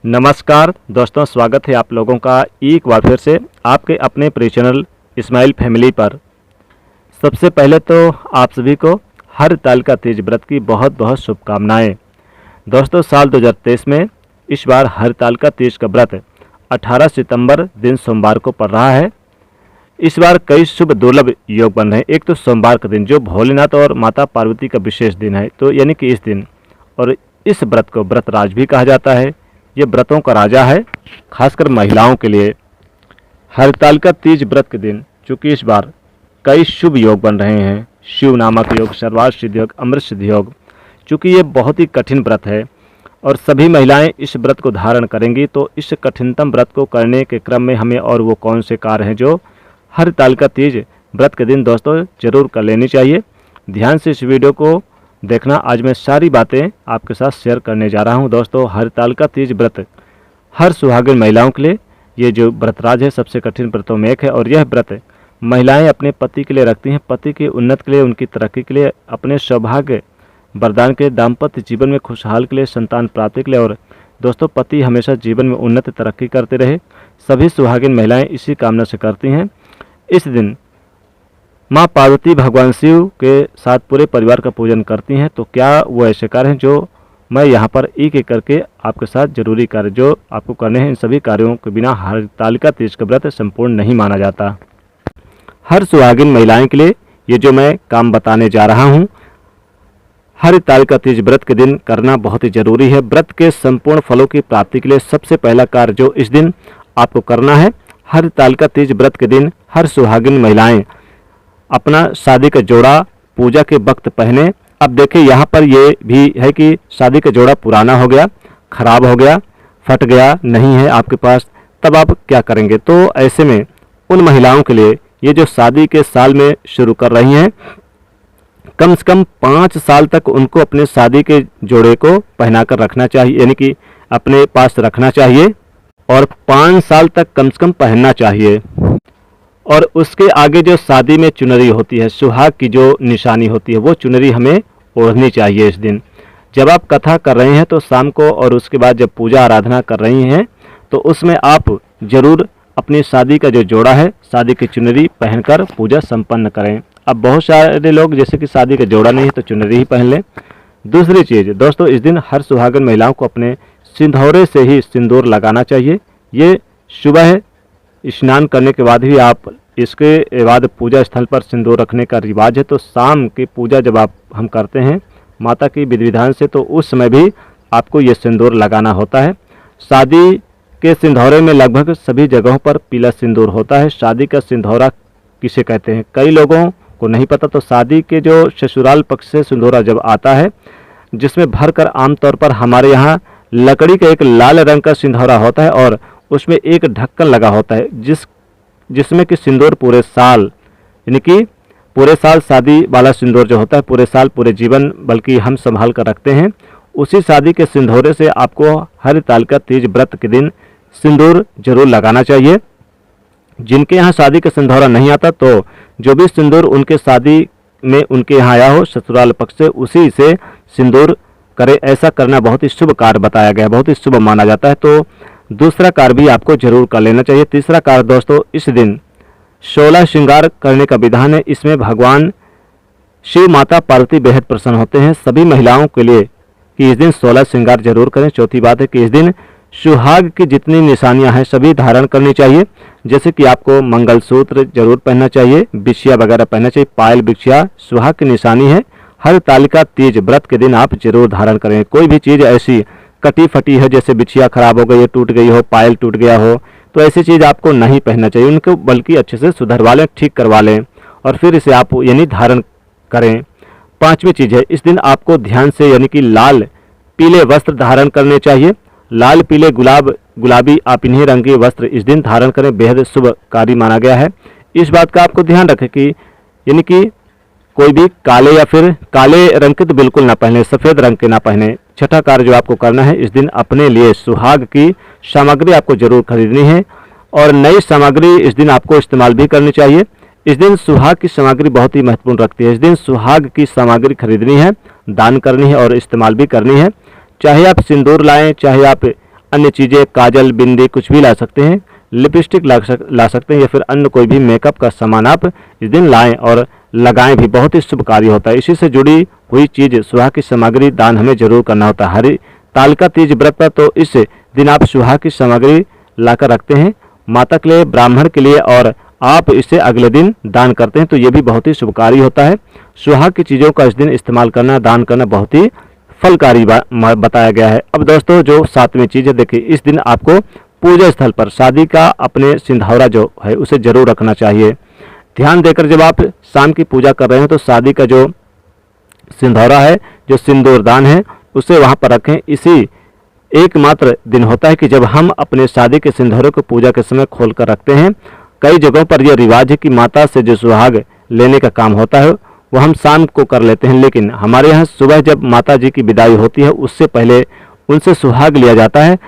नमस्कार दोस्तों, स्वागत है आप लोगों का एक बार फिर से आपके अपने प्रिय चैनल इस्माइल फैमिली पर। सबसे पहले तो आप सभी को हरतालिका तीज व्रत की बहुत बहुत शुभकामनाएं। दोस्तों, साल 2023 में इस बार हरतालिका तीज का व्रत 18 सितंबर दिन सोमवार को पड़ रहा है। इस बार कई शुभ दुर्लभ योग बन रहे हैं। एक तो सोमवार का दिन जो भोलेनाथ और माता पार्वती का विशेष दिन है, तो यानी कि इस दिन, और इस व्रत को व्रतराज भी कहा जाता है। ये व्रतों का राजा है, खासकर महिलाओं के लिए। हरतालिका तीज व्रत के दिन चूँकि इस बार कई शुभ योग बन रहे हैं, शिव नामक योग, सर्वार्थ सिद्धि योग, अमृत सिद्धि योग। चूँकि ये बहुत ही कठिन व्रत है और सभी महिलाएं इस व्रत को धारण करेंगी, तो इस कठिनतम व्रत को करने के क्रम में हमें और वो कौन से कार्य हैं जो हरतालिका तीज व्रत के दिन दोस्तों जरूर कर लेनी चाहिए। ध्यान से इस वीडियो को देखना। आज मैं सारी बातें आपके साथ शेयर करने जा रहा हूं। दोस्तों, हरतालिका तीज व्रत हर सुहागिन महिलाओं के लिए ये जो व्रतराज है सबसे कठिन व्रतों में एक है। और यह व्रत महिलाएं अपने पति के लिए रखती हैं, पति की उन्नति के लिए, उनकी तरक्की के लिए, अपने सौभाग्य वरदान के, दाम्पत्य जीवन में खुशहाल के लिए, संतान प्राप्ति के लिए। और दोस्तों, पति हमेशा जीवन में उन्नति तरक्की करते रहे, सभी सुहागिन महिलाएं इसी कामना से करती हैं। इस दिन माँ पार्वती भगवान शिव के साथ पूरे परिवार का पूजन करती हैं। तो क्या वो ऐसे कार्य हैं जो मैं यहाँ पर एक एक करके आपके साथ जरूरी कार्य जो आपको करने हैं। इन सभी कार्यों के बिना हरतालिका तीज का व्रत संपूर्ण नहीं माना जाता। हर सुहागिन महिलाएं के लिए ये जो मैं काम बताने जा रहा हूँ, हरतालिका तीज व्रत के दिन करना बहुत ही जरूरी है। व्रत के संपूर्ण फलों की प्राप्ति के लिए सबसे पहला कार्य जो इस दिन आपको करना है, हरतालिका तीज व्रत के दिन हर सुहागिन महिलाएं अपना शादी का जोड़ा पूजा के वक्त पहने। अब देखिए यहाँ पर ये भी है कि शादी का जोड़ा पुराना हो गया, खराब हो गया, फट गया, नहीं है आपके पास, तब आप क्या करेंगे? तो ऐसे में उन महिलाओं के लिए ये जो शादी के साल में शुरू कर रही हैं, कम से कम 5 साल तक उनको अपने शादी के जोड़े को पहनाकर रखना चाहिए, यानी कि अपने पास रखना चाहिए और 5 साल तक कम से कम पहनना चाहिए। और उसके आगे जो शादी में चुनरी होती है, सुहाग की जो निशानी होती है, वो चुनरी हमें ओढ़नी चाहिए इस दिन। जब आप कथा कर रहे हैं तो शाम को, और उसके बाद जब पूजा आराधना कर रही हैं तो उसमें आप जरूर अपनी शादी का जो जोड़ा है, शादी की चुनरी पहनकर पूजा संपन्न करें। अब बहुत सारे लोग जैसे कि शादी का जोड़ा नहीं है तो चुनरी ही पहन लें। दूसरी चीज़ दोस्तों, इस दिन हर सुहागन महिलाओं को अपने सिंदूरे से ही सिंदूर लगाना चाहिए। ये शुभ है। स्नान करने के बाद ही आप, इसके बाद पूजा स्थल पर सिंदूर रखने का रिवाज है। तो शाम की पूजा जब हम करते हैं माता की विधि विधान से, तो उस समय भी आपको ये सिंदूर लगाना होता है। शादी के सिंदूरे में लगभग सभी जगहों पर पीला सिंदूर होता है। शादी का सिंदूरा किसे कहते हैं कई लोगों को नहीं पता। तो शादी के जो ससुराल पक्ष से सिंदूरा जब आता है, जिसमें भरकर आमतौर पर हमारे यहाँ लकड़ी का एक लाल रंग का सिंदूरा होता है और उसमें एक ढक्कन लगा होता है जिसमें कि सिंदूर पूरे साल, यानी कि पूरे साल शादी वाला सिंदूर जो होता है पूरे साल, पूरे जीवन बल्कि हम संभाल कर रखते हैं। उसी शादी के सिंदूरे से आपको हरतालिका तीज व्रत के दिन सिंदूर जरूर लगाना चाहिए। जिनके यहाँ शादी का सिंदूरा नहीं आता, तो जो भी सिंदूर उनके शादी में उनके यहाँ आया हो ससुराल पक्ष से, उसी से सिंदूर करे। ऐसा करना बहुत ही शुभ कार्य बताया गया, बहुत ही शुभ माना जाता है। तो दूसरा कार्य भी आपको जरूर कर लेना चाहिए। तीसरा कार्य दोस्तों, इस दिन 16 श्रृंगार करने का विधान है। इसमें भगवान शिव, माता पार्वती बेहद प्रसन्न होते हैं। सभी महिलाओं के लिए कि इस दिन 16 श्रृंगार जरूर करें। चौथी बात है कि इस दिन सुहाग की जितनी निशानियां हैं सभी धारण करनी चाहिए। जैसे कि आपको मंगलसूत्र जरूर पहनना चाहिए, बिछिया वगैरह पहनना चाहिए, पायल, बिछिया सुहाग की निशानी है। हरतालिका तीज व्रत के दिन आप जरूर धारण करें। कोई भी चीज़ ऐसी कटी फटी है, जैसे बिछिया खराब हो गई है, टूट गई हो, पायल टूट गया हो, तो ऐसी चीज़ आपको नहीं पहनना चाहिए। उनको बल्कि अच्छे से सुधरवा लें, ठीक करवा लें और फिर इसे आप यानी धारण करें। 5वीं चीज़ है, इस दिन आपको ध्यान से यानी कि लाल पीले वस्त्र धारण करने चाहिए। लाल, पीले, गुलाबी आप इन्हीं रंग के वस्त्र इस दिन धारण करें, बेहद शुभ कार्य माना गया है। इस बात का आपको ध्यान रखें कि यानी कि कोई भी काले या फिर काले रंग के तो बिल्कुल ना पहने, सफ़ेद रंग के ना पहने। छठा कार्य जो आपको करना है, इस दिन अपने लिए सुहाग की सामग्री आपको जरूर खरीदनी है और नई सामग्री इस दिन आपको इस्तेमाल भी करनी चाहिए। इस दिन सुहाग की सामग्री बहुत ही महत्वपूर्ण रखती है। इस दिन सुहाग की सामग्री खरीदनी है, दान करनी है और इस्तेमाल भी करनी है। चाहे आप सिंदूर लाएं, चाहे आप अन्य चीज़ें काजल, बिंदी कुछ भी ला सकते हैं, लिपस्टिक ला सकते हैं, या फिर अन्य कोई भी मेकअप का सामान आप इस दिन लाएं और लगाएं भी, बहुत ही शुभ कार्य होता है। इसी से जुड़ी हुई चीज़ सुहाग की सामग्री दान हमें जरूर करना होता है। हरितालिका तीज व्रत पर तो इस दिन आप सुहाग की सामग्री लाकर रखते हैं माता के लिए, ब्राह्मण के लिए, और आप इसे अगले दिन दान करते हैं तो ये भी बहुत ही शुभकारी होता है। सुहाग की चीज़ों का इस दिन इस्तेमाल करना, दान करना बहुत ही फलकारी बताया गया है। अब दोस्तों जो 7वीं चीज़ है, देखिए इस दिन आपको पूजा स्थल पर शादी का अपने सिंधौरा जो है उसे जरूर रखना चाहिए। ध्यान देकर जब आप शाम की पूजा कर रहे हो तो शादी का जो सिंधौरा है, जो सिंदूरदान है, उसे वहाँ पर रखें। इसी एकमात्र दिन होता है कि जब हम अपने शादी के सिंधौरे को पूजा के समय खोल कर रखते हैं। कई जगहों पर यह रिवाज है कि माता से जो सुहाग लेने का काम होता है वो हम शाम को कर लेते हैं, लेकिन हमारे यहाँ सुबह जब माता जी की विदाई होती है उससे पहले उनसे सुहाग लिया जाता है।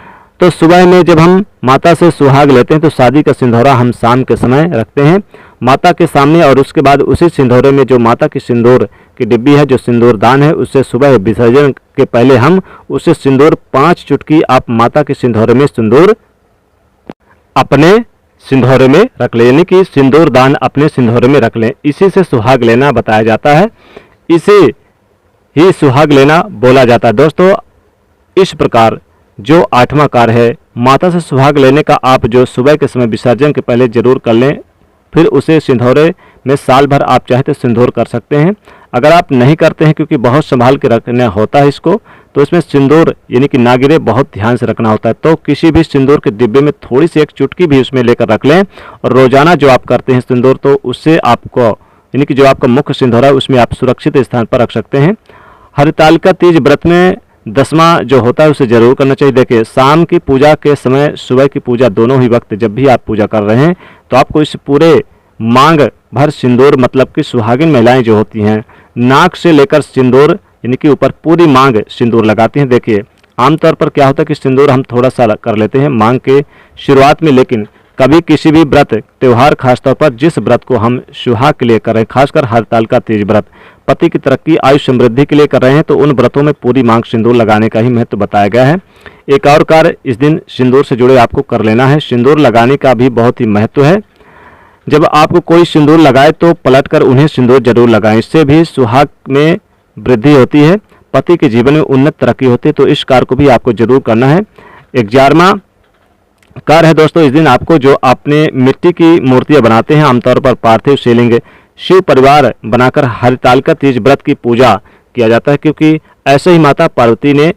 तो सुबह में जब हम माता से सुहाग लेते हैं तो शादी का सिंधौरा हम शाम के समय रखते हैं माता के सामने, और उसके बाद उसी सिंधौरे में जो माता की सिंदूर की डिब्बी है, जो सिंदूरदान है, उससे सुबह विसर्जन के पहले हम उससे सिंदूर 5 चुटकी आप माता के सिंधौरे में सिंदूर अपने सिंधौरे में रख लें, यानी कि सिंदूरदान अपने सिंधौरे में रख लें। इसी से सुहाग लेना बताया जाता है, इसे ही सुहाग लेना बोला जाता है। दोस्तों इस प्रकार जो 8वां कार्य है माता से सुहाग लेने का, आप जो सुबह के समय विसर्जन के पहले जरूर कर लें, फिर उसे सिंधौरे में साल भर आप चाहे तो सिंदूर कर सकते हैं। अगर आप नहीं करते हैं क्योंकि बहुत संभाल के रखना होता है इसको, तो इसमें सिंदूर यानी कि ना गिरे बहुत ध्यान से रखना होता है। तो किसी भी सिंदूर के डिब्बे में थोड़ी सी 1 चुटकी भी उसमें लेकर रख लें, और रोजाना जो आप करते हैं सिंदूर तो उससे आपको यानी कि जो आपका मुख्य सिंधौरा है उसमें आप सुरक्षित स्थान पर रख सकते हैं। हरितालिका तीज व्रत में 10वां जो होता है उसे जरूर करना चाहिए। देखिए शाम की पूजा के समय, सुबह की पूजा, दोनों ही वक्त जब भी आप पूजा कर रहे हैं तो आपको इस पूरे मांग भर सिंदूर, मतलब कि सुहागिन महिलाएं जो होती हैं नाक से लेकर सिंदूर यानी कि ऊपर पूरी मांग सिंदूर लगाती हैं। देखिए आमतौर पर क्या होता है कि सिंदूर हम थोड़ा सा कर लेते हैं मांग के शुरुआत में, लेकिन कभी किसी भी व्रत त्यौहार, खासतौर पर जिस व्रत को हम सुहाग के लिए कर रहे हैं, खासकर हरितालिका तीज व्रत पति की तरक्की, आयु समृद्धि के लिए कर रहे हैं, तो उन व्रतों में पूरी मांग सिंदूर लगाने का ही महत्व बताया गया है। एक और कार्य इस दिन सिंदूर से जुड़े आपको कर लेना है। सिंदूर लगाने का भी बहुत ही महत्व है। जब आपको कोई सिंदूर लगाए तो पलटकर उन्हें सिंदूर जरूर लगाएं, इससे भी सुहाग में वृद्धि होती है, पति के जीवन में उन्नत तरक्की होती है। तो इस कार्य को भी आपको जरूर करना है। 11वां कार्य है दोस्तों, इस दिन आपको जो अपने मिट्टी की मूर्तियां बनाते हैं, आमतौर पर पार्थिव शिवलिंग, शिव परिवार बनाकर हरितालिका तीज व्रत की पूजा किया जाता है, क्योंकि ऐसे ही माता पार्वती ने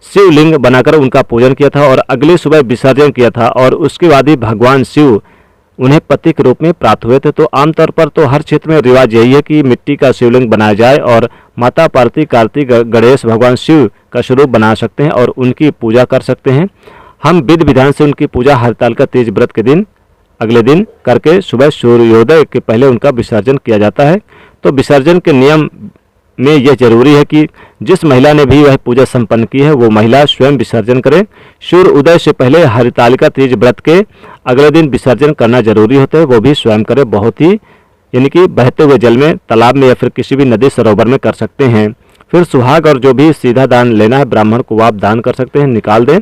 शिवलिंग बनाकर उनका पूजन किया था और अगली सुबह विसर्जन किया था, और उसके बाद ही भगवान शिव उन्हें पति के रूप में प्राप्त हुए थे। तो आमतौर पर तो हर क्षेत्र में रिवाज यही है कि मिट्टी का शिवलिंग बनाया जाए और माता पार्वती, कार्तिक, गणेश भगवान शिव का स्वरूप बना सकते हैं और उनकी पूजा कर सकते हैं। हम विधि विधान से उनकी पूजा हरितालिका तीज व्रत के दिन अगले दिन करके सुबह सूर्योदय के पहले उनका विसर्जन किया जाता है। तो विसर्जन के नियम में यह जरूरी है कि जिस महिला ने भी वह पूजा संपन्न की है वो महिला स्वयं विसर्जन करे। सूर्य उदय से पहले हरितालिका तीज व्रत के अगले दिन विसर्जन करना जरूरी होता है, वो भी स्वयं करे। बहुत ही यानी कि बहते हुए जल में, तालाब में या फिर किसी भी नदी सरोवर में कर सकते हैं। फिर सुहाग और जो भी सीधा दान लेना है ब्राह्मण को आप दान कर सकते हैं, निकाल दें।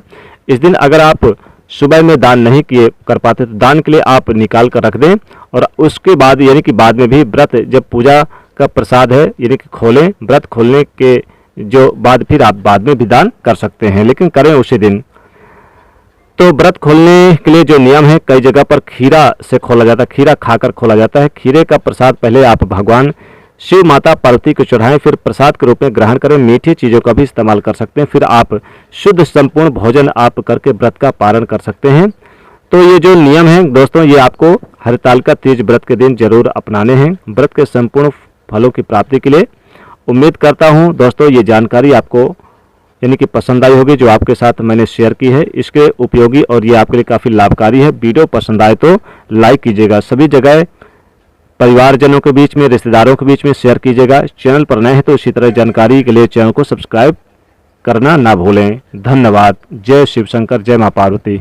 इस दिन अगर आप सुबह में दान नहीं किए कर पाते तो दान के लिए आप निकाल कर रख दें, और उसके बाद यानी कि बाद में भी व्रत जब पूजा का प्रसाद है यानी कि खोलें, व्रत खोलने के जो बाद फिर आप बाद में भी दान कर सकते हैं, लेकिन करें उसी दिन। तो व्रत खोलने के लिए जो नियम है, कई जगह पर खीरा से खोला जाता है, खीरा खाकर खोला जाता है। खीरे का प्रसाद पहले आप भगवान शिव माता पार्वती को चढ़ाएं, फिर प्रसाद के रूप में ग्रहण करें। मीठी चीज़ों का भी इस्तेमाल कर सकते हैं, फिर आप शुद्ध संपूर्ण भोजन आप करके व्रत का पालन कर सकते हैं। तो ये जो नियम है दोस्तों, ये आपको हरितालिका तीज व्रत के दिन जरूर अपनाने हैं व्रत के संपूर्ण फलों की प्राप्ति के लिए। उम्मीद करता हूँ दोस्तों ये जानकारी आपको यानी कि पसंद आई होगी, जो आपके साथ मैंने शेयर की है। इसके उपयोगी और ये आपके लिए काफ़ी लाभकारी है। वीडियो पसंद आए तो लाइक कीजिएगा, सभी जगह परिवारजनों के बीच में, रिश्तेदारों के बीच में शेयर कीजिएगा। चैनल पर नए हैं तो इसी तरह जानकारी के लिए चैनल को सब्सक्राइब करना ना भूलें। धन्यवाद। जय शिव शंकर, जय मां पार्वती।